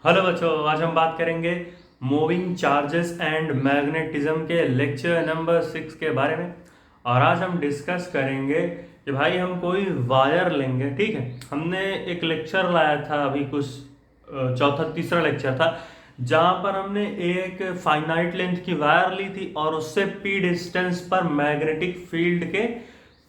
Hello बच्चों, आज हम बात करेंगे मूविंग चार्जेस एंड मैग्नेटिज्म के लेक्चर नंबर 6 के बारे में। और आज हम डिस्कस करेंगे कि भाई हम कोई वायर लेंगे। ठीक है, हमने एक लेक्चर लाया था अभी कुछ चौथा तीसरा लेक्चर था जहाँ पर हमने एक फाइनाइट लेंथ की वायर ली थी और उससे पी डिस्टेंस पर मैग्नेटिक फील्ड के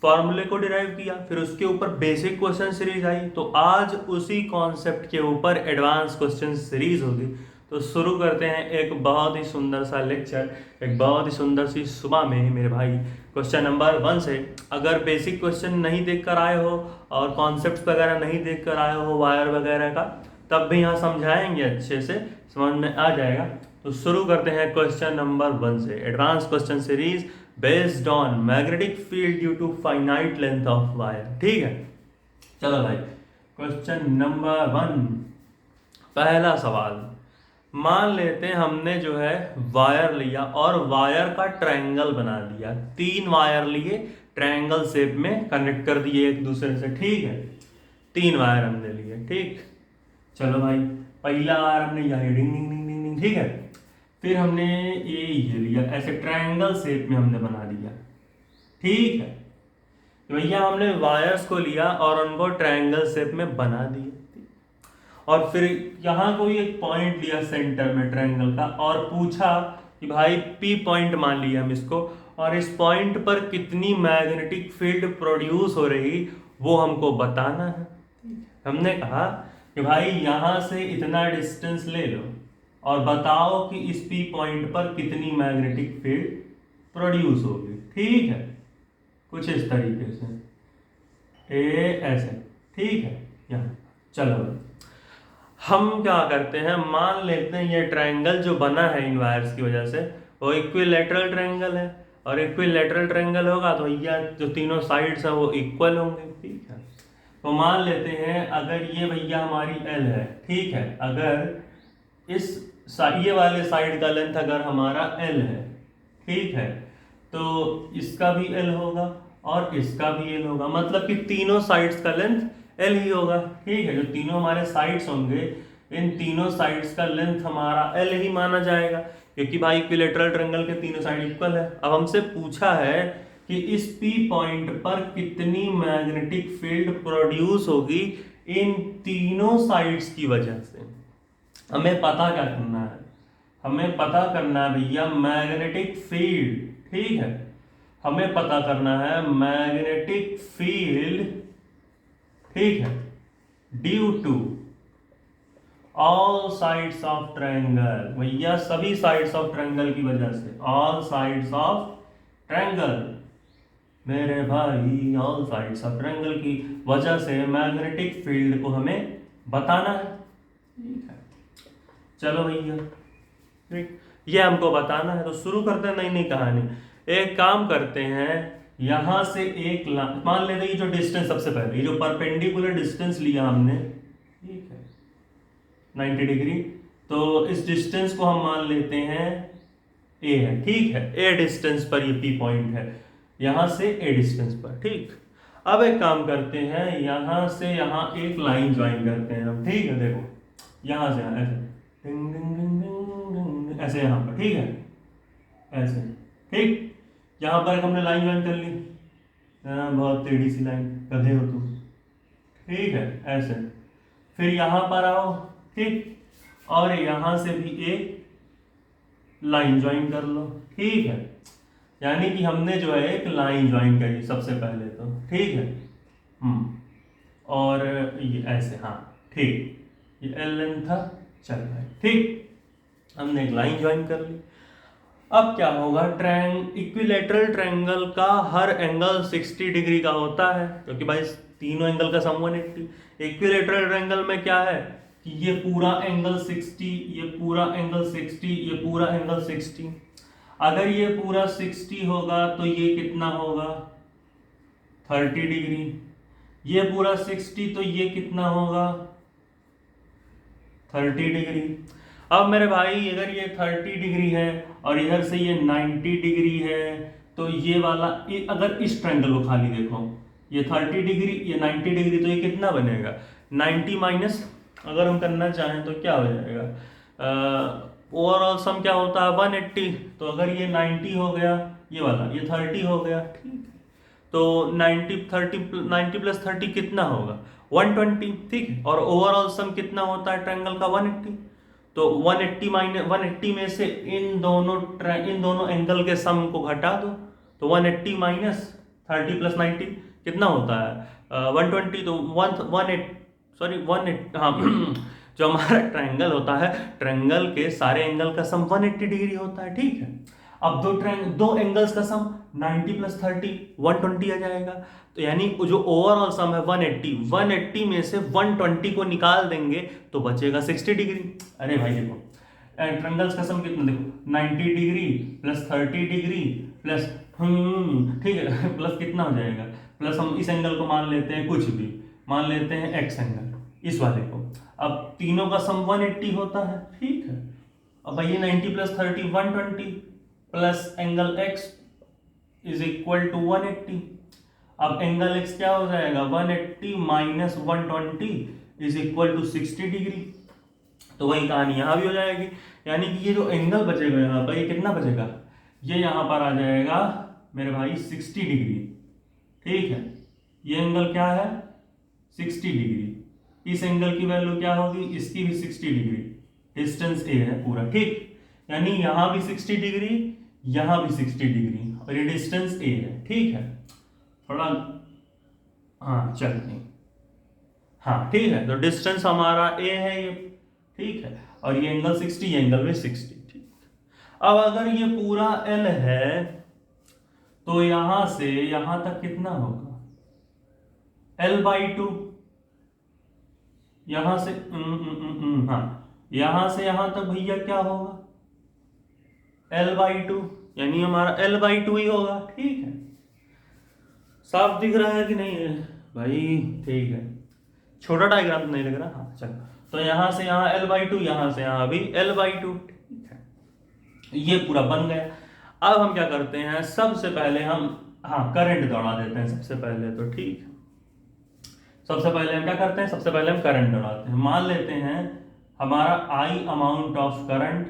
फॉर्मूले को डिराइव किया। फिर उसके ऊपर बेसिक क्वेश्चन सीरीज आई, तो आज उसी कॉन्सेप्ट के ऊपर एडवांस क्वेश्चन सीरीज होगी। तो शुरू करते हैं एक बहुत ही सुंदर सा लेक्चर, एक बहुत ही सुंदर सी सुबह में मेरे भाई। क्वेश्चन नंबर 1 से अगर बेसिक क्वेश्चन नहीं देख कर आए हो और कॉन्सेप्ट वगैरह नहीं देख कर आए हो वायर वगैरह का, तब भी यहाँ समझाएंगे, अच्छे से समझ में आ जाएगा। तो शुरू करते हैं क्वेश्चन नंबर 1 से, advance question series based on magnetic field due to finite length of wire. ठीक है, चलो भाई क्वेश्चन नंबर 1, पहला सवाल। मान लेते हैं हमने जो है वायर लिया और वायर का ट्रायंगल बना दिया। 3 वायर लिए, ट्रायंगल शेप में कनेक्ट कर दिए एक दूसरे से। ठीक है, 3 वायर हमने लिए। ठीक, चलो भाई पहला वायर हमने यहाँ डिंग डिंग डिंग डिंग डिंग, ठीक है। फिर हमने ये लिया, ऐसे ट्रायंगल शेप में हमने बना दिया। ठीक है, तो भैया हमने वायर्स को लिया और उनको ट्रायंगल शेप में बना दिया। और फिर यहाँ कोई एक पॉइंट लिया सेंटर में ट्रायंगल का और पूछा कि भाई पी पॉइंट मान लिया हम इसको, और इस पॉइंट पर कितनी मैग्नेटिक फील्ड प्रोड्यूस हो रही वो हमको बताना है। हमने कहा कि भाई यहाँ से इतना डिस्टेंस ले लो और बताओ कि इस पी पॉइंट पर कितनी मैग्नेटिक फील्ड प्रोड्यूस होगी। ठीक है, कुछ इस तरीके से ऐसे। ठीक है, यहाँ चलो हम क्या करते हैं, मान लेते हैं ये ट्रायंगल जो बना है इन वायर्स की वजह से वो इक्विलैटरल ट्रायंगल है, और इक्विलैटरल ट्रायंगल होगा तो भैया जो तीनों साइड्स हैं वो इक्वल होंगे। ठीक है, तो मान लेते हैं अगर ये भैया हमारी एल है। ठीक है, अगर इस ये वाले साइड का लेंथ अगर हमारा एल है, ठीक है, तो इसका भी एल होगा और इसका भी एल होगा, मतलब कि तीनों साइड्स का लेंथ एल ही होगा। ठीक है, जो तीनों हमारे साइड्स होंगे इन तीनों साइड्स का लेंथ हमारा एल ही माना जाएगा, क्योंकि भाई इक्विलैटरल ट्रायंगल के तीनों साइड इक्वल है। अब हमसे पूछा है कि इस पी पॉइंट पर कितनी मैग्नेटिक फील्ड प्रोड्यूस होगी इन तीनों साइड्स की वजह से। हमें पता क्या करना है, हमें पता करना है भैया मैग्नेटिक फील्ड। ठीक है, हमें पता करना है मैग्नेटिक फील्ड। ठीक है, due to all sides of triangle, भैया सभी साइड्स ऑफ ट्रायंगल की वजह से, ऑल साइड्स ऑफ ट्रायंगल मेरे भाई, ऑल साइड्स ऑफ ट्रायंगल की वजह से मैग्नेटिक फील्ड को हमें बताना है। ठीक है, चलो भैया ठीक, ये हमको बताना है, तो शुरू करते हैं नई नई कहानी। एक काम करते हैं, यहां से एक मान लेते हैं जो डिस्टेंस सबसे पहले, ये जो परपेंडिकुलर डिस्टेंस लिया हमने, ठीक है 90 डिग्री, तो इस डिस्टेंस को हम मान लेते हैं ए है। ठीक है, ए डिस्टेंस पर ये पी पॉइंट है, यहां से ए डिस्टेंस पर। ठीक, अब एक काम करते हैं, यहां से यहां एक लाइन ज्वाइन करते हैं हम। ठीक है, देखो यहां से ऐसे डिंग डिंग डिंग डिंग डिंग, ऐसे यहां पर। ठीक है, ऐसे। ठीक, यहां पर हमने लाइन ज्वाइन कर ली। बहुत टेढ़ी सी लाइन, गधे हो तुम। ठीक है, ऐसे। फिर यहां पर आओ, ठीक, और यहां से भी एक लाइन ज्वाइन कर लो। ठीक है, यानी कि हमने जो है एक लाइन ज्वाइन करी सबसे पहले तो। ठीक है, और ये ऐसे, हाँ ठीक, ये एल लेंथ था। चल भाई ठीक, हमने एक लाइन ज्वाइन कर ली। अब क्या होगा, इक्विलैटरल ट्रायंगल का हर एंगल 60 डिग्री का होता है, क्योंकि भाई तीनों एंगल का सम 180। इक्विलैटरल ट्रायंगल में क्या है कि ये पूरा एंगल 60, ये पूरा एंगल 60, ये पूरा एंगल 60। अगर ये पूरा 60 होगा तो ये कितना होगा 30 डिग्री। ये पूरा 60 तो ये कितना होगा 30 डिग्री। अब मेरे भाई अगर ये 30 डिग्री है और इधर से ये 90 डिग्री है, तो ये वाला अगर इस ट्रायंगल को खाली देखो, ये 30 डिग्री, ये 90 डिग्री, तो ये कितना बनेगा 90 माइनस अगर हम करना चाहें तो क्या हो जाएगा, ओवरऑल सम क्या होता है 180, तो अगर ये 90 हो गया, ये वाला ये 30 हो गया, ठीक है, तो 90 कितना होगा 120, ठीक है, और ओवरऑल सम कितना होता है ट्रायंगल का 180, तो 180 माइनस 180 में से इन दोनों एंगल के सम को घटा दो, तो 180 माइनस 30 प्लस 90 कितना होता है 120, तो वन एट सॉरी 180, हाँ जो हमारा ट्रायंगल होता है, ट्रायंगल के सारे एंगल का सम 180 डिग्री होता है, ठीक है। अब दो एंगल्स का सम 90 प्लस 30 120 आ जाएगा, तो यानी जो ओवरऑल सम है 180 में से 120 को निकाल देंगे तो बचेगा 60 डिग्री। अरे भाई देखो ट्रायंगल्स का सम कितना, देखो 90 डिग्री प्लस 30 डिग्री प्लस ठीक है प्लस कितना हो जाएगा, प्लस हम इस एंगल को मान लेते हैं, कुछ भी मान लेते हैं एक्स एंगल, इस वाले को, अब तीनों का सम 180 होता है, ठीक है। अब भाई 90 plus 30 120 plus angle x is equal to 180, अब एंगल x क्या हो जाएगा 180 minus 120 is equal to 60 degree, तो वही कहानी यहाँ भी हो जाएगी, यानी कि ये जो एंगल बचेगा यहाँ पर, ये कितना बचेगा, ये यहाँ पर आ जाएगा मेरे भाई 60 डिग्री, ठीक है। ये एंगल क्या है 60 डिग्री, इस एंगल की वैल्यू क्या होगी, इसकी भी 60 डिग्री, डिस्टेंस ए है पूरा, ठीक, यानी यहां भी 60 डिग्री, यहां भी 60 डिग्री, और ये डिस्टेंस ए है, ठीक है। थोड़ा हाँ चल नहीं, हाँ ठीक है, तो डिस्टेंस हमारा ए है ये, ठीक है, और ये एंगल 60, ये एंगल भी 60, ठीक। अब अगर ये पूरा एल है तो यहां से यहां तक कितना होगा L/2, यहां से हाँ, यहां से यहां तक भैया क्या होगा L/2, यानी हमारा L/2 ही होगा, ठीक है। साफ दिख रहा है कि नहीं है भाई, ठीक है, छोटा डायग्राम तो नहीं लग रहा, हाँ चलो, तो यहां से यहां L/2, यहां से यहां भी L/2, ठीक है, ये पूरा बन गया। अब हम क्या करते हैं, सबसे पहले हम हाँ करंट दौड़ा देते हैं सबसे पहले, तो ठीक है, सबसे पहले हम क्या करते हैं, सबसे पहले हम करंट दौड़ाते हैं। मान लेते हैं हमारा आई अमाउंट ऑफ करंट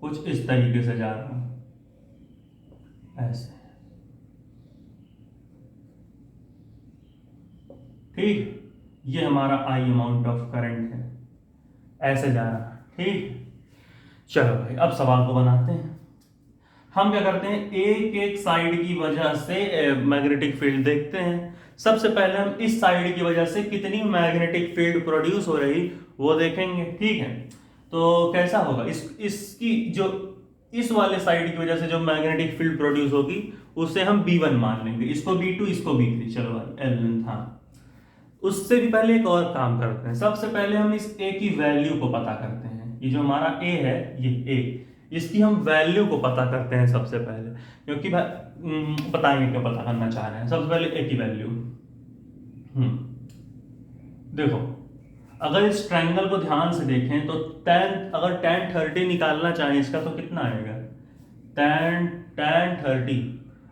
कुछ इस तरीके से जा रहा है, ऐसे, ठीक, ये हमारा आई अमाउंट ऑफ करंट है, ऐसे जा रहा है, ठीक। चलो भाई अब सवाल को बनाते हैं। हम क्या करते हैं, एक एक साइड की वजह से मैग्नेटिक फील्ड देखते हैं। सबसे पहले हम इस साइड की वजह से कितनी मैग्नेटिक फील्ड प्रोड्यूस हो रही वो देखेंगे, ठीक है। तो कैसा होगा, इसकी जो इस वाले साइड की वजह से जो मैग्नेटिक फील्ड प्रोड्यूस होगी उसे हम B1 मान लेंगे, इसको B2, इसको B3, चलो भाई L लेंथ, हाँ। उससे भी पहले एक और काम करते हैं, सबसे पहले हम इस A की वैल्यू को पता करते हैं। ये जो हमारा A है, ये A, इसकी हम वैल्यू को पता करते हैं सबसे पहले, क्योंकि बताएंगे क्यों पता करना चाह रहे हैं। सबसे पहले A की वैल्यू, देखो अगर इस ट्रायंगल को ध्यान से देखें तो अगर tan 30 निकालना चाहें इसका तो कितना आएगा, tan 30,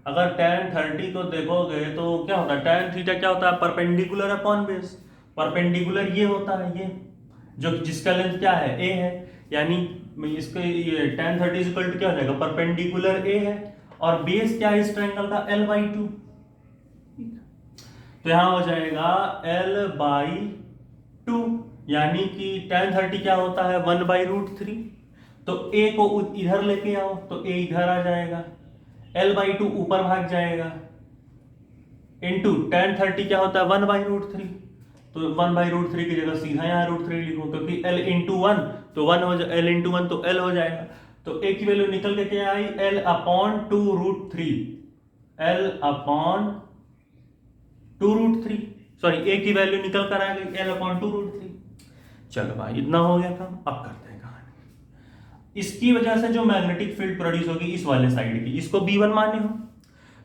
अगर tan 30 को देखोगे तो क्या होता है, tan थीटा क्या होता है, परपेंडिकुलर अपॉन बेस, परपेंडिकुलर ये होता है, ये जो जिसका लेंथ क्या है a है, यानी इसके ये tan 30 इक्वल टू क्या हो जाएगा, परपेंडिकुलर a है, और बेस क्या है इस ट्रायंगल का L/2, तो यहां हो जाएगा L/2, यानी कि tan 30 क्या होता है 1/√3, तो a को इधर लेके आओ तो a इधर आ जाएगा, L/2 ऊपर भाग जाएगा, इनटू tan 30 क्या होता है 1/√3, तो 1/√3 की जगह सीधा यहाँ √3 लिखो, क्योंकि L इंटू 1 तो 1 हो जाए, L इंटू 1 तो L हो जाएगा, तो a की वैल्यू निकल के क्या आई L/2√3, L/2√3, सॉरी a की वैल्यू निकल कर आ गई L/2√3। चलो भाई इतना हो गया काम, अब करते हैं कहानी। इसकी वजह से जो मैग्नेटिक फील्ड प्रोड्यूस होगी इस वाले साइड की, इसको B1 माने हो,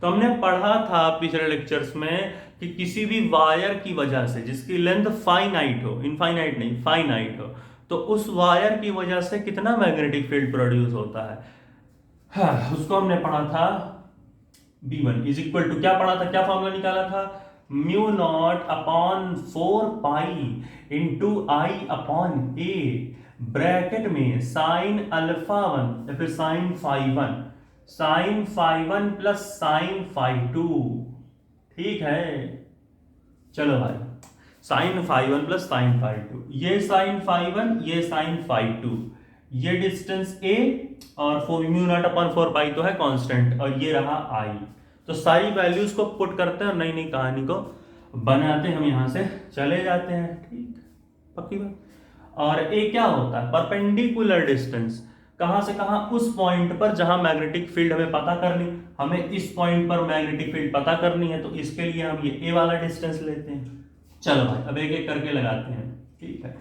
तो हमने पढ़ा था पिछले लेक्चर्स में कि किसी भी वायर की वजह से जिसकी लेंथ फाइनाइट हो, इनफाइनाइट नहीं फाइनाइट हो, तो उस वायर की वजह से कितना मैग्नेटिक फील्ड प्रोड्यूस होता है, हाँ, उसको हमने पढ़ा था B1 इज इक्वल टू, क्या पढ़ा था, क्या फॉर्मूला निकाला था, mu not upon 4 pi into I upon a, bracket में साइन अल्फा 1 या फिर sine phi 1, sine phi 1 plus sine phi 2। ठीक है, चलो भाई, sine phi 1 plus sine phi 2, ये साइन फाई 1, ये साइन फाई 2, ये डिस्टेंस a और म्यू नॉट अपॉन 4 पाई तो है कांस्टेंट, और ये रहा i। तो सारी वैल्यूज को पुट करते हैं और नई नई कहानी को बनाते हैं, हम यहां से चले जाते हैं। ठीक, पक्की बात। और a क्या होता है? परपेंडिकुलर डिस्टेंस, कहां से कहां? उस पॉइंट पर जहां मैग्नेटिक फील्ड हमें पता करनी, हमें इस पॉइंट पर मैग्नेटिक फील्ड पता करनी है, तो इसके लिए हम ये a वाला डिस्टेंस लेते हैं। चलो भाई, अब एक एक करके लगाते हैं। ठीक है,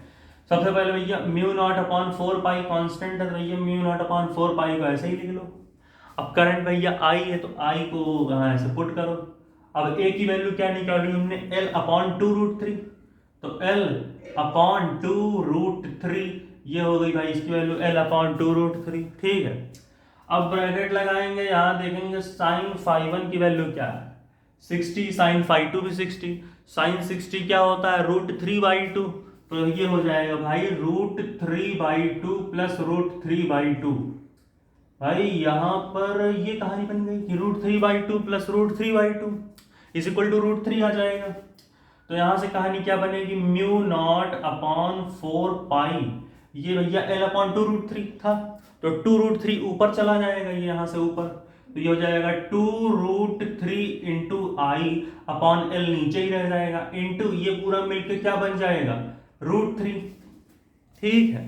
सबसे पहले भैया mu naught upon 4 pi constant है, तो भैया म्यू नॉट अपॉन 4 पाई को ऐसे ही लिख लो। अब करंट भैया आई है, तो आई को ऐसे पुट करो। अब ए की वैल्यू क्या निकाली हमने? एल अपॉन 2√3, तो एल अपॉन 2√3 ये हो गई भाई इसकी वैल्यू एल अपॉन 2√3। ठीक है, अब ब्रैकेट लगाएंगे, यहां देखेंगे साइन फाई 1 की वैल्यू क्या है? 60, साइन फाई 2 भी 60, साइन 60 क्या होता है? √3/2, तो ये हो जाएगा भाई √3/2 प्लस √3/2। भाई यहां पर ये कहानी बन गई कि √3/2 प्लस √3/2 इज इक्वल टू √3 आ जाएगा। तो यहां से कहानी क्या बनेगी? म्यू नॉट अपॉन 4 पाई, ये भैया एल अपॉन 2√3 था, तो 2√3 ऊपर चला जाएगा, ये यहां से ऊपर, तो ये हो जाएगा 2√3 इंटू आई अपॉन एल नीचे ही रह जाएगा, इंटू ये पूरा मिलकर क्या बन जाएगा? √3। ठीक है,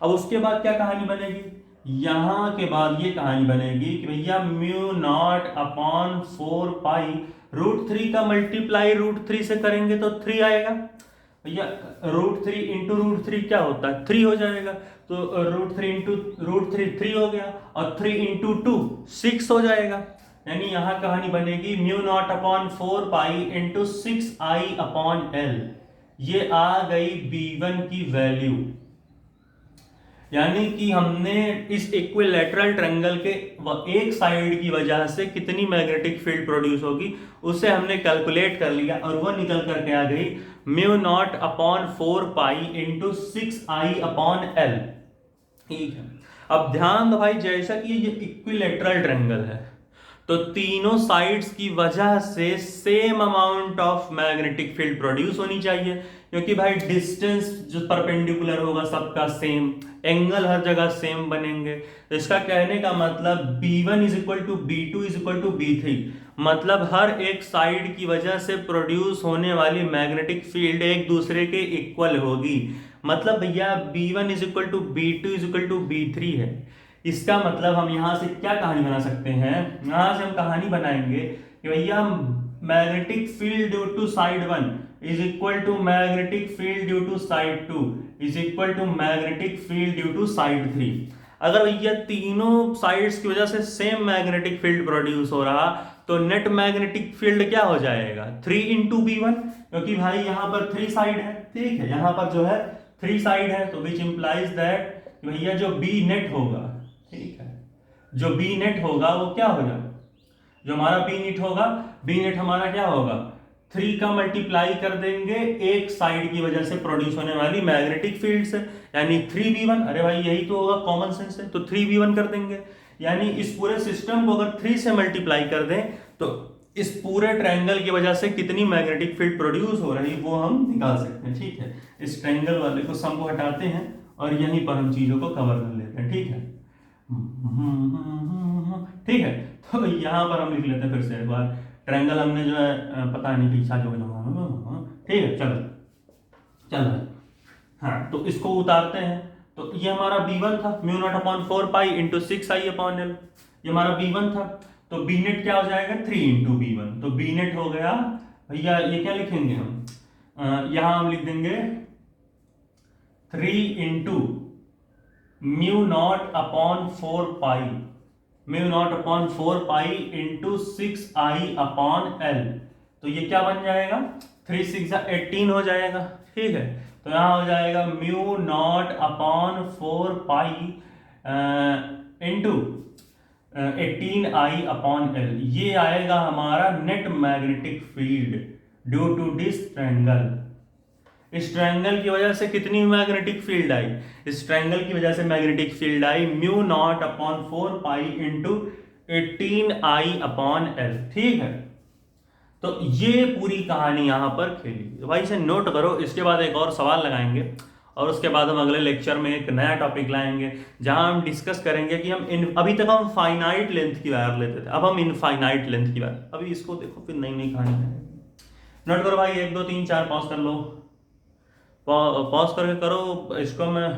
अब उसके बाद क्या कहानी बनेगी? यहां के बाद ये कहानी बनेगी कि भैया म्यू नॉट अपॉन 4 पाई, √3 का मल्टीप्लाई √3 से करेंगे तो 3 आएगा भैया, √3 इंटू √3 क्या होता है? 3 हो जाएगा, तो √3 इंटू √3 3 हो गया, और 3 इंटू 2 6 हो जाएगा। यानी यहां कहानी बनेगी mu naught upon 4 pi into 6i upon L, ये आ गई B1 की वैल्यू। यानी कि हमने इस इक्विलैटरल ट्रायंगल के एक साइड की वजह से कितनी मैग्नेटिक फील्ड प्रोड्यूस होगी उसे हमने कैलकुलेट कर लिया, और वो निकल करके आ गई mu naught upon 4 pi into 6i upon L. ठीक है, अब ध्यान दो भाई, जैसा कि ये इक्विलैटरल ट्रायंगल है, तो तीनों साइड्स की वजह से same amount of magnetic field produce होनी चाहिए, क्योंकि भाई डिस्टेंस जो परपेंडिकुलर होगा सबका सेम, एंगल हर जगह सेम बनेंगे। तो इसका कहने का मतलब B1 is equal to B2 is equal to B3, मतलब हर एक साइड की वजह से प्रोड्यूस होने वाली मैग्नेटिक फील्ड एक दूसरे के इक्वल होगी। मतलब भैया B1 is equal to B2 is equal to B3 है। इसका मतलब हम यहां से क्या कहानी बना सकते हैं? यहां से हम कहानी बनाएंगे कि भैया magnetic field due to side 1 is equal to magnetic field due to side 2 is equal to magnetic field due to side 3। अगर भैया तीनों साइड्स की वजह से सेम मैग्नेटिक फील्ड प्रोड्यूस हो रहा, तो नेट मैग्नेटिक फील्ड क्या हो जाएगा? 3 इंटू B1, क्योंकि भाई यहां पर 3 साइड है। ठीक है, यहां पर जो है 3 साइड है, तो विच इंप्लाइज दैट भैया जो बी नेट होगा, ठीक है, जो बी नेट होगा वो क्या होगा? जो हमारा बी नेट होगा, बी नेट हमारा क्या होगा? 3 का मल्टीप्लाई कर देंगे एक साइड की वजह से प्रोड्यूस होने वाली मैग्नेटिक फील्ड से, यानी 3B1। अरे भाई यही तो होगा, कॉमन सेंस है, तो 3B1 कर देंगे। यानी इस पूरे सिस्टम को अगर 3 से मल्टीप्लाई कर दें तो इस पूरे ट्रायंगल की वजह से कितनी मैग्नेटिक फील्ड प्रोड्यूस हो रही वो हम निकाल सकते हैं। ठीक है, इस ट्रायंगल वाले को सम को हटाते हैं और यहीं पर हम चीजों को कवर कर लेते हैं। ठीक है, ठीक है, तो यहां पर हम लिख लेते हैं फिर से एक बार। ट्रायंगल हमने जो है पता नहीं पीछा जो ठीक है, चलो चलो, हाँ, तो इसको उतारते हैं। तो ये हमारा B1 था, mu not upon 4 pi into 6i upon L, ये हमारा B1 था। तो बी नेट क्या हो जाएगा? 3 इंटू B1, तो बी नेट हो गया भैया, ये क्या लिखेंगे हम? यहां हम लिख देंगे 3 into mu not upon 4 pi, mu not upon 4 pi into 6i upon L. तो ये क्या बन जाएगा? 3 6 18 हो जाएगा। ठीक है, तो यहां हो जाएगा mu not upon 4 pi into 18i upon L. ये आएगा हमारा net magnetic field due to this triangle, इस ट्रायंगल की वजह से कितनी मैग्नेटिक फील्ड आई, इस ट्रायंगल की वजह से magnetic field I mu not upon 4 pi into 18I/L। ठीक है, तो ये पूरी कहानी यहां पर खेली। तो भाई इसे नोट करो, इसके बाद एक और सवाल लगाएंगे और उसके बाद हम अगले लेक्चर में एक नया टॉपिक लाएंगे जहां हम डिस्कस करेंगे कि अभी तक हम फाइनाइट लेंथ की वायर लेते थे, अब हम इनफाइनाइट लेंथ की वायर। अभी इसको देखो, फिर नई नई कहानी है। नोट करो भाई, 1 2 3 4 पॉज कर लो, पॉज करके करो इसको। मैं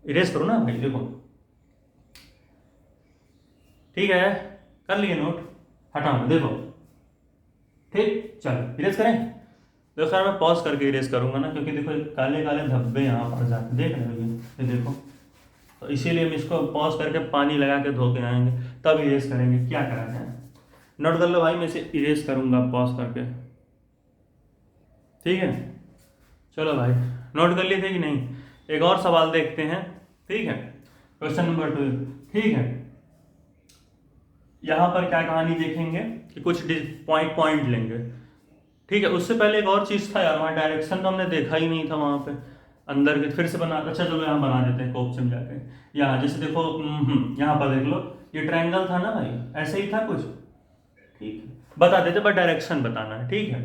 इरेज करूँ ना भाई, देखो ठीक है, कर लिए नोट, हटाऊंगा देखो, ठीक चलो इरेज करें। देखो खैर मैं पॉज करके इरेज करूंगा ना, क्योंकि देखो काले काले धब्बे यहाँ पर जाते देख रहे हो ये देखो, तो इसीलिए हम इसको पॉज करके पानी लगा के धो के आएंगे तब इरेज करेंगे। क्या करा जाए, नोट कर लो भाई, मैं इसे इरेज करूंगा पॉज करके, ठीक है। चलो भाई नोट कर लिए थे कि नहीं, एक और सवाल देखते हैं, ठीक है। क्वेश्चन नंबर 2, ठीक है। यहां पर क्या कहानी देखेंगे कि कुछ पॉइंट लेंगे, ठीक है। उससे पहले एक और चीज था यार, वहाँ डायरेक्शन तो हमने देखा ही नहीं था वहां पे अंदर के, फिर से बना, अच्छा चलो यहाँ बना देते हैं कोप से जाके। यहाँ जैसे देखो, यहाँ पर देख लो, ये ट्रायंगल था ना भाई, ऐसे ही था कुछ, ठीक है, बता देते बट डायरेक्शन बताना है, ठीक है।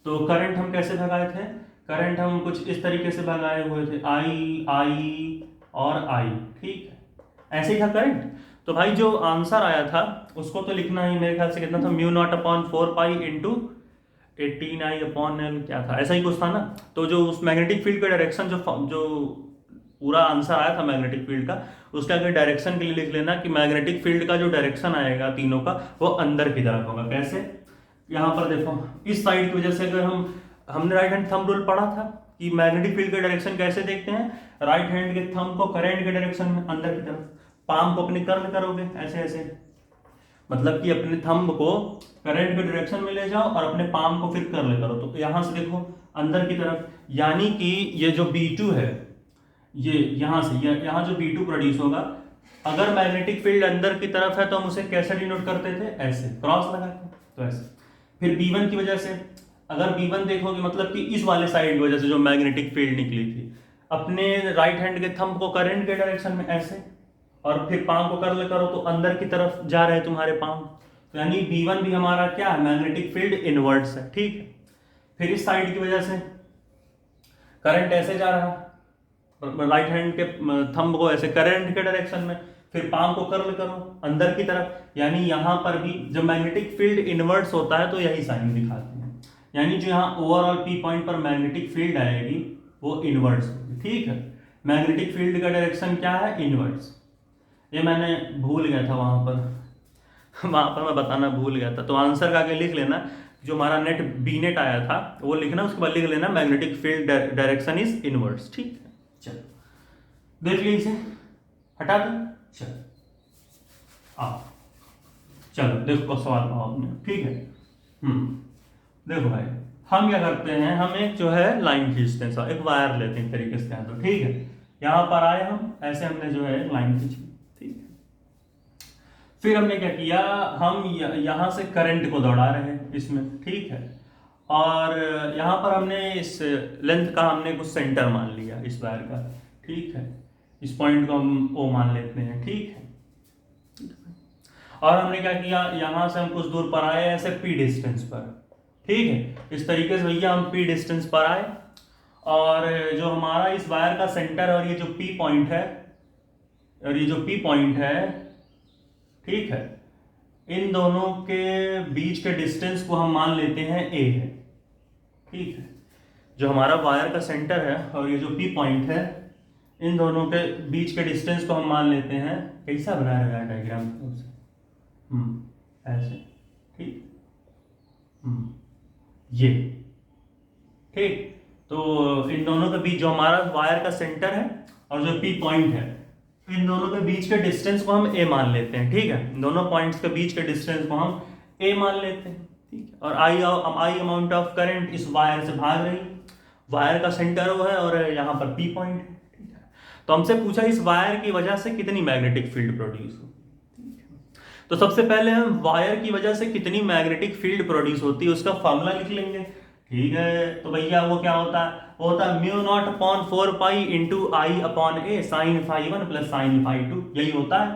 तो करंट हम कैसे भगाए थे, करंट हम कुछ इस तरीके से भगाए हुए थे, आई और आई, ठीक है, ऐसे ही था करंट। तो भाई जो आंसर आया था उसको तो लिखना ही, मेरे ख्याल से कितना था, mu not upon 4 pi into 18I/L, क्या था, ऐसा ही कुछ था ना। तो जो उस मैग्नेटिक फील्ड का डायरेक्शन, जो पूरा आंसर आया था मैग्नेटिक फील्ड का, उसके आगे डायरेक्शन के लिए लिख लेना कि मैग्नेटिक फील्ड का जो डायरेक्शन आएगा तीनों का, वो अंदर की तरफ होगा। कैसे, यहाँ पर देखो, इस साइड की वजह से अगर हमने राइट हैंड थंब रूल पढ़ा था कि मैग्नेटिक फील्ड का डायरेक्शन कैसे देखते हैं, राइट हैंड के थंब को करंट के डायरेक्शन में अंदर की तरफ, पाम को अपने कर्ल करोगे ऐसे ऐसे, मतलब कि अपने थंब को करंट के डायरेक्शन में ले जाओ और अपने पाम को फिर कर्ल करो, तो यहां से देखो अंदर की तरफ, यानी कि ये जो B2 है, ये यहां से यहां जो B2 प्रोड्यूस होगा, अगर मैग्नेटिक फील्ड अंदर की तरफ है तो हम उसे कैसे डिनोट करते थे, ऐसे क्रॉस लगा के, तो ऐसे। फिर B1 की वजह से, अगर B1 देखोगे मतलब कि इस वाले साइड की वजह से जो मैग्नेटिक फील्ड निकली थी, अपने राइट हैंड के थंब को करंट के डायरेक्शन में ऐसे, और फिर पाम को कर्ल करो तो अंदर की तरफ जा रहे तुम्हारे पाम, तो यानी B1 भी हमारा क्या है, मैग्नेटिक फील्ड इनवर्ट्स है, ठीक है। फिर इस साइड की वजह से करंट ऐसे जा रहा, राइट हैंड के थंब को ऐसे करंट के डायरेक्शन में, फिर पाम को कर्ल करो अंदर की तरफ, यानी यहां पर भी जब मैग्नेटिक फील्ड इनवर्ट्स होता है तो यही साइन दिखाते हैं, यानी जो यहाँ ओवरऑल P पॉइंट पर मैग्नेटिक फील्ड आएगी वो इनवर्ट्स होगी, ठीक है। मैग्नेटिक फील्ड का डायरेक्शन क्या है, इनवर्ट्स। ये मैंने भूल गया था वहां पर मैं बताना भूल गया था, तो आंसर का आगे लिख लेना, जो हमारा नेट बी नेट आया था वो लिखना, उसके बाद लिख लेना magnetic field direction is inverts, ठीक है। चलो देख लीजिए, हटा दो, चलो आओ, चलो देखो सवाल आपने, ठीक है। देखो भाई हम क्या करते हैं, हम एक जो है लाइन खींचते हैं, एक वायर लेते हैं तरीके से, तो ठीक है, यहां पर आए हम ऐसे, हमने जो है लाइन खींची, ठीक है। फिर हमने क्या किया, हम यहां से करंट को दौड़ा रहे हैं इसमें, ठीक है, और यहां पर हमने इस लेंथ का हमने कुछ सेंटर मान लिया इस वायर का, ठीक है, इस पॉइंट को हम O मान लेते हैं, ठीक है। और हमने क्या किया, यहां से हम कुछ दूर पर आए ऐसे P डिस्टेंस पर, ठीक है, इस तरीके से भैया हम P डिस्टेंस पर आए, और जो हमारा इस वायर का सेंटर और ये जो P पॉइंट है, और ये जो P पॉइंट है, ठीक है, इन दोनों के बीच के डिस्टेंस को हम मान लेते हैं A है, ठीक है। जो हमारा वायर का सेंटर है और ये जो P पॉइंट है, इन दोनों के बीच के डिस्टेंस को हम मान लेते हैं, कैसा बनाया गया डायग्राम ऐसे, ठीक, ये, ठीक। तो इन दोनों के बीच जो हमारा वायर का सेंटर है और जो P पॉइंट है, इन दोनों के बीच के डिस्टेंस को हम A मान लेते हैं, ठीक है। दोनों पॉइंट्स के बीच के डिस्टेंस को हम A मान लेते हैं, ठीक है। और I अमाउंट ऑफ करंट इस वायर से भाग रही, वायर का सेंटर वो है और यहाँ पर P पॉइंट है, ठीक है। तो हमसे पूछा इस वायर की वजह से कितनी मैग्नेटिक फील्ड प्रोड्यूस हो, ठीक है। तो सबसे पहले हम वायर की वजह से कितनी मैग्नेटिक फील्ड प्रोड्यूस होती है उसका फॉर्मूला लिख लेंगे। ठीक है, तो भैया वो क्या होता है, वो होता है mu not upon 4 pi into I upon a sine phi 1 plus sine phi 2, यही होता है।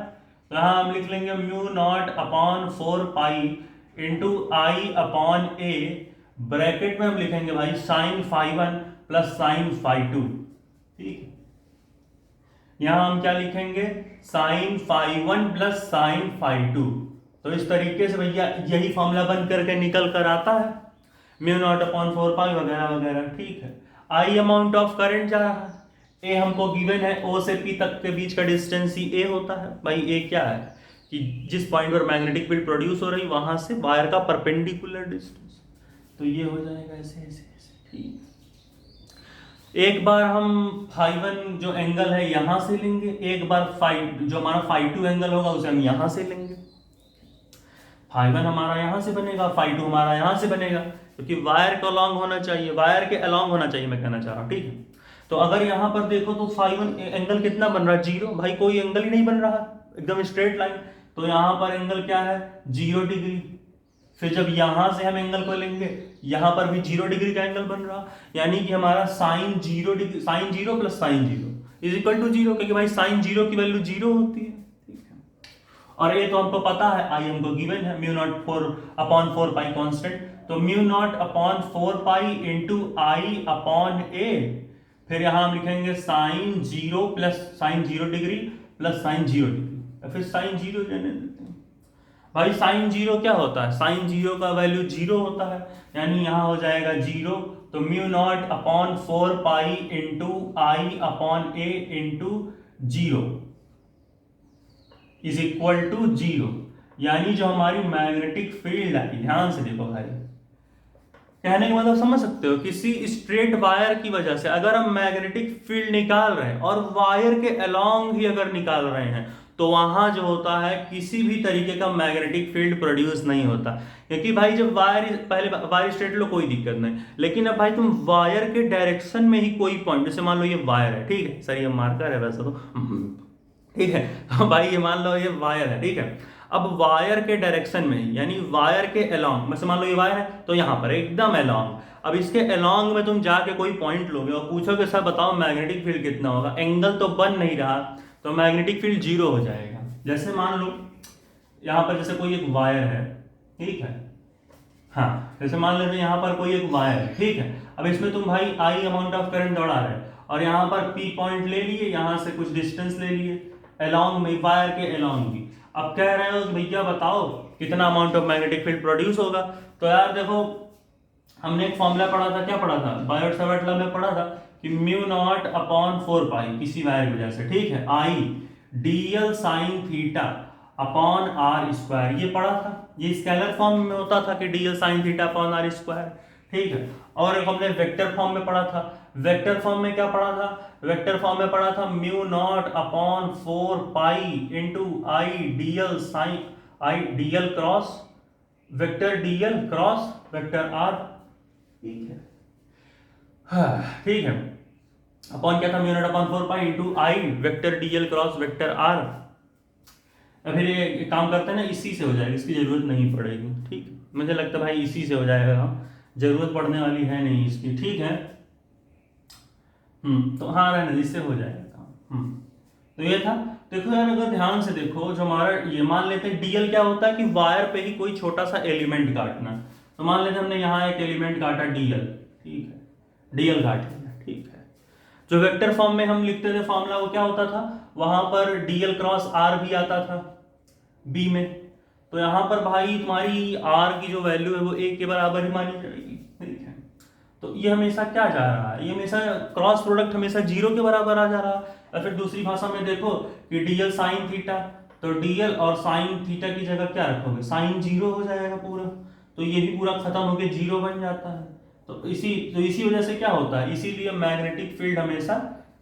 तो यहाँ हम लिख लेंगे mu not upon 4 pi into I upon a, bracket में हम लिखेंगे भाई sine phi 1 plus sine phi 2। ठीक, यहां हम क्या लिखेंगे, sine phi 1 plus sine phi 2। तो इस तरीके से भैया यही फॉर्मूला बन करके निकल कर आता है, म्यू नॉट अपॉन 4 पाई वगैरह वगैरह। ठीक है, आई अमाउंट ऑफ करंट जा रहा है, ए हमको गिवन है, ओ से पी तक के बीच का डिस्टेंस ही ए होता है। भाई ए क्या है कि जिस पॉइंट पर मैग्नेटिक फील्ड प्रोड्यूस हो रही वहां से वायर का परपेंडिकुलर डिस्टेंस, तो ये हो जाएगा ऐसे ऐसे ऐसे। ठीक, एक बार हम फाई 1 जो एंगल है यहां से लेंगे, एक बार फाई जो हमारा फाई 2 एंगल होगा उसे हम यहां से लेंगे। फाई 1 हमारा यहां से बनेगा, फाई 2 हमारा यहां से बनेगा, क्योंकि वायर के अलॉन्ग होना चाहिए, वायर के अलॉन्ग होना चाहिए मैं कहना चाह रहा हूं। ठीक है, तो अगर यहां पर देखो तो फाई 1 एंगल कितना बन रहा है, 0। भाई कोई एंगल ही नहीं बन रहा, एकदम स्ट्रेट लाइन, तो यहां पर एंगल क्या है, 0 डिग्री। फिर जब यहां से हम एंगल को लेंगे, यहां पर भी 0 डिग्री का एंगल बन रहा, यानी कि हमारा sine 0 degree, sine 0 plus sine 0 is equal to 0, क्योंकि भाई साइन 0 की वैल्यू 0 होती है। ठीक है, और ये तो हमको पता है, आई हमको गिवन है mu nought 4 upon 4 pi constant, तो mu not upon 4 pi into I upon a, फिर यहां हम लिखेंगे sine 0 plus sine 0 degree plus sine 0 degree, फिर साइन 0 लेने देते हैं। भाई साइन 0 क्या होता है, साइन 0 का वैल्यू 0 होता है, यानी यहां हो जाएगा 0, तो mu not upon 4 pi into I upon a into 0 is equal to 0, यानी जो हमारी मैग्नेटिक फील्ड आई, ध्यान से देखो भाई, कहने का मतलब समझ सकते हो, किसी स्ट्रेट वायर की वजह से अगर हम मैग्नेटिक फील्ड निकाल रहे हैं और वायर के अलोंग ही अगर निकाल रहे हैं, तो वहां जो होता है किसी भी तरीके का मैग्नेटिक फील्ड प्रोड्यूस नहीं होता, क्योंकि भाई जब वायर पहले वायर स्ट्रेट लो कोई दिक्कत नहीं, लेकिन अब भाई तुम वायर के डायरेक्शन में ही कोई पॉइंट, जैसे मान लो ये वायर है, ठीक है सर, ये मार्कर है वैसे तो, ठीक है, तो भाई ये मान लो ये वायर है, ठीक है, अब वायर के डायरेक्शन में यानी वायर के अलोंग, वैसे मान लो ये वायर है तो यहां पर एकदम अलोंग, अब इसके अलोंग में तुम जाके कोई पॉइंट लोगे और पूछोगे सर बताओ मैग्नेटिक फील्ड कितना होगा, एंगल तो बन नहीं रहा, तो मैग्नेटिक फील्ड 0 हो जाएगा। जैसे मान लो यहां पर जैसे कोई एक वायर है, ठीक है, हाँ जैसे मान लेते यहाँ पर कोई एक वायर है, ठीक है, अब इसमें तुम भाई आई अमाउंट ऑफ करंट दौड़ा रहे और यहाँ पर पी पॉइंट ले लिए, यहाँ से कुछ डिस्टेंस ले लिए अलोंग में, वायर के अलोंग भी, अब कह रहे हो कि भैया बताओ कितना amount of magnetic field produce होगा, तो यार देखो हमने एक फॉर्मूला पढ़ा था, क्या पढ़ा था, बायोट-सावर्ट लॉ में पढ़ा था कि म्यू नॉट अपॉन 4 पाई किसी वायर की वजह से, ठीक है, I dl sine theta upon r square, ये पढ़ा था, ये स्केलर फॉर्म में होता था कि dl sine theta upon r square, ठीक है, और एक हमने वेक्टर फॉर्म में पढ़ा था, वेक्टर फॉर्म में क्या पढ़ा था, वेक्टर फॉर्म में पढ़ा था mu not upon 4 pi into I dl sine I dl cross vector dl cross vector r, ठीक है, हाँ ठीक है, अपॉन क्या था, mu not upon 4 pi into I vector dl cross vector r. फिर ये काम करते हैं ना, इसी से हो जाएगा, इसकी जरूरत नहीं पड़ेगी, ठीक, मुझे लगता है भाई इसी से हो जाएगा, जरूरत पड़ने वाली है नहीं इसकी, ठीक है, तो हाँ रहने इससे हो जाएगा। तो ये था, देखो यार अगर ध्यान से देखो, जो हमारा ये मान लेते हैं डीएल क्या होता है कि वायर पे ही कोई छोटा सा एलिमेंट काटना, तो मान लेते हैं हमने यहाँ एक एलिमेंट काटा डीएल, ठीक है, डीएल काट लिया, ठीक है, जो वेक्टर फॉर्म में हम लिखते थे फॉर्मूला वो क्या होता था, वहां पर डीएल क्रॉस आर भी आता था बी में, तो यहां पर भाई तुम्हारी आर की जो वैल्यू है वो 1 के बराबर ही मानी जाएगी, ठीक है, तो ये हमेशा क्या जा रहा है, ये हमेशा क्रॉस प्रोडक्ट हमेशा 0 के बराबर आ जा रहा है। और फिर दूसरी भाषा में देखो कि डीएल साइन थीटा, तो डीएल और साइन थीटा की जगह क्या रखोगे, साइन 0 हो जाएगा पूरा, तो ये भी पूरा खत्म होकर 0 बन जाता है, तो इसी वजह से क्या होता है, इसीलिए मैग्नेटिक फील्ड हमेशा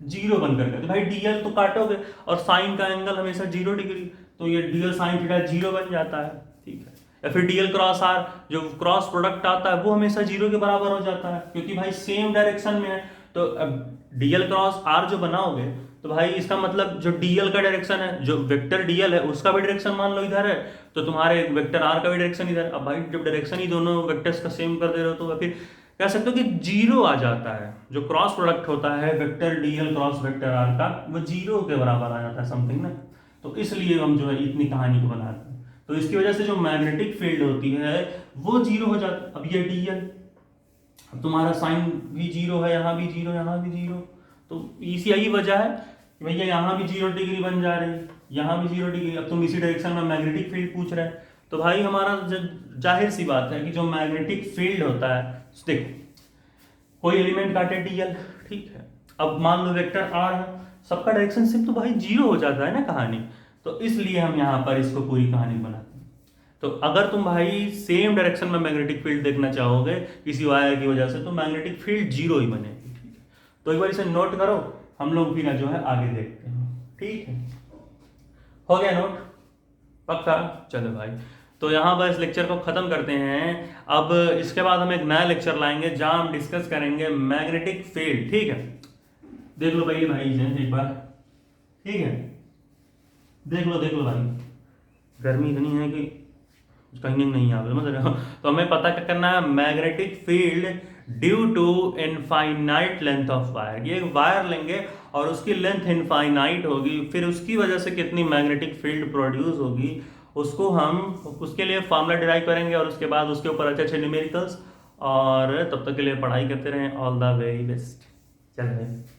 0 बनकर करते, भाई डीएल तो काटोगे और साइन का एंगल हमेशा 0 डिग्री, तो ये डीएल साइन थीटा 0 बन जाता है, ठीक है, या फिर डीएल क्रॉस आर जो क्रॉस प्रोडक्ट आता है वो हमेशा 0 के बराबर हो जाता है, क्योंकि भाई सेम डायरेक्शन में है, तो अब डीएल क्रॉस आर जो बनाओगे तो भाई इसका मतलब जो डीएल का डायरेक्शन है, जो वेक्टर डीएल है उसका भी डायरेक्शन मान लो इधर है, तो तुम्हारे वेक्टर आर का भी डायरेक्शन इधर। अब भाई जब डायरेक्शन ही दोनों वेक्टर्स का सेम कर दे रहे हो तो फिर कह सकते हो कि जीरो आ जाता है। जो क्रॉस प्रोडक्ट होता है vector dl cross vector r का, वो जीरो के बराबर आ जाता है समथिंग ना। तो इसलिए हम जो है इतनी कहानी को बनाते हैं। तो इसकी वजह से जो मैग्नेटिक फील्ड होती है वो जीरो हो जाता है। अब ये डीएल, अब तुम्हारा साइन भी जीरो है, यहाँ भी जीरो, यहाँ भी जीरो, तो इसी यही वजह है कि भैया यहाँ भी 0 डिग्री बन जा रही है, यहाँ भी 0 डिग्री। अब तुम इसी डायरेक्शन में मैग्नेटिक फील्ड पूछ रहे हैं, तो भाई हमारा जाहिर सी बात है कि जो मैग्नेटिक फील्ड होता है, देखो कोई एलिमेंट काटे डीएल, ठीक है, अब मान लो वेक्टर आर है, सबका डायरेक्शन सिर्फ तो भाई जीरो हो जाता है ना कहानी। तो इसलिए हम यहाँ पर इसको पूरी कहानी बनाते हैं। तो अगर तुम भाई सेम डायरेक्शन में मैग्नेटिक फील्ड देखना चाहोगे किसी वायर की वजह से, तो मैग्नेटिक फील्ड जीरो ही बनेगी, ठीक है। तो एक बार इसे नोट करो, हम लोग फिर जो है आगे देखते हैं, ठीक है। हो गया नोट, पक्का? चलो भाई, तो यहाँ पर इस लेक्चर को ख़त्म करते हैं। अब इसके बाद हम एक नया लेक्चर लाएंगे जहाँ हम डिस्कस करेंगे मैग्नेटिक फील्ड, ठीक है। देख लो पहले भाई इसे एक बार, ठीक है, देख लो भाई, गर्मी इतनी है कि कहीं नहीं आ मतलब। तो हमें पता क्या करना है, magnetic field due to infinite length of wire. ये वायर लेंगे और उसकी लेंथ इनफाइनाइट होगी, फिर उसकी वजह से कितनी मैग्नेटिक फील्ड प्रोड्यूस होगी उसको हम उसके लिए फार्मूला डिराइव करेंगे, और उसके बाद उसके ऊपर अच्छे अच्छे न्यूमेरिकल्स। और तब तक के लिए पढ़ाई करते रहें। All the very best. चल भाई।